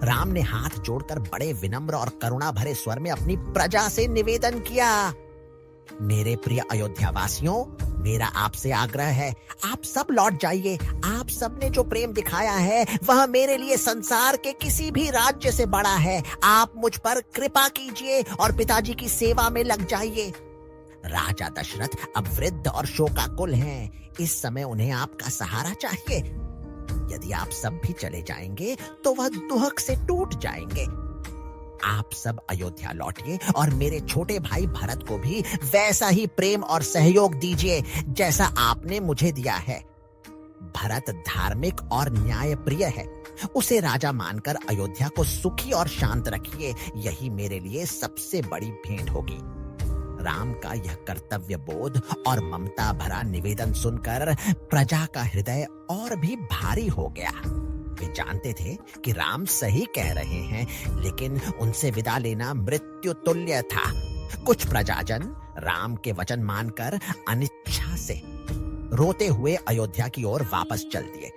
राम ने हाथ जोड़कर बड़े विनम्र और करुणा भरे स्वर में अपनी प्रजा से निवेदन किया। मेरे प्रिय अयोध्यावासियों, मेरा आपसे आग्रह है, आप सब लौट जाइए। आप सब ने जो प्रेम दिखाया है वह मेरे लिए संसार के किसी भी राज्य से बड़ा है। आप मुझ पर कृपा कीजिए और पिताजी की सेवा में लग जाइए। राजा दशरथ अब वृद्ध और शोकाकुल हैं। इस समय उन्हें आपका सहारा चाहिए। यदि आप सब भी चले जाएंगे तो वह दुहक से टूट जाएंगे। आप सब अयोध्या लौटिए और मेरे छोटे भाई भरत को भी वैसा ही प्रेम और सहयोग दीजिए जैसा आपने मुझे दिया है। भरत धार्मिक और न्यायप्रिय है। उसे राजा मानकर अयोध्या को सुखी और शांत रखिए। यही मेरे लिए सबसे बड़ी भेंट होगी। राम का यह कर्तव्य बोध और ममता भरा निवेदन सुनकर प्रजा का हृदय और भी भारी हो गया। वे जानते थे कि राम सही कह रहे हैं, लेकिन उनसे विदा लेना मृत्यु तुल्य था। कुछ प्रजाजन राम के वचन मानकर अनिच्छा से रोते हुए अयोध्या की ओर वापस चल दिए,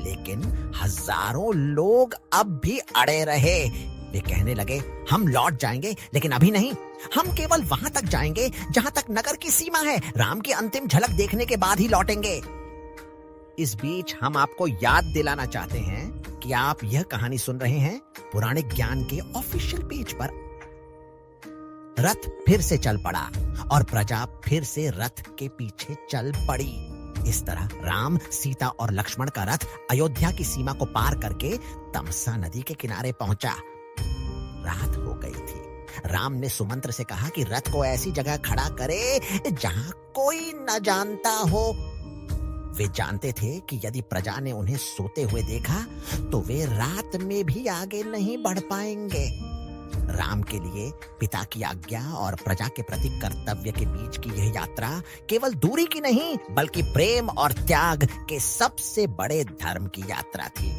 लेकिन हजारों लोग अब भी अड़े रहे। वे कहने लगे, हम लौट जाएंगे, लेकिन अभी नहीं। हम केवल वहां तक जाएंगे जहां तक नगर की सीमा है। राम की अंतिम झलक देखने के बाद ही लौटेंगे। इस बीच हम आपको याद दिलाना चाहते हैं कि आप यह कहानी सुन रहे हैं पुराणिक ज्ञान के ऑफिशियल पेज पर। रथ फिर से चल पड़ा और प्रजा फिर से रथ के पीछे चल पड़ी। इस तरह राम, सीता और लक्ष्मण का रथ अयोध्या की सीमा को पार करके तमसा नदी के किनारे पहुंचा। रात हो गई थी। राम ने सुमंत्र से कहा कि रथ को ऐसी जगह खड़ा करे जहां कोई न जानता हो। वे जानते थे कि यदि प्रजा ने उन्हें सोते हुए देखा तो वे रात में भी आगे नहीं बढ़ पाएंगे। राम के लिए पिता की आज्ञा और प्रजा के प्रति कर्तव्य के बीच की यह यात्रा केवल दूरी की नहीं, बल्कि प्रेम और त्याग के सबसे बड़े धर्म की यात्रा थी।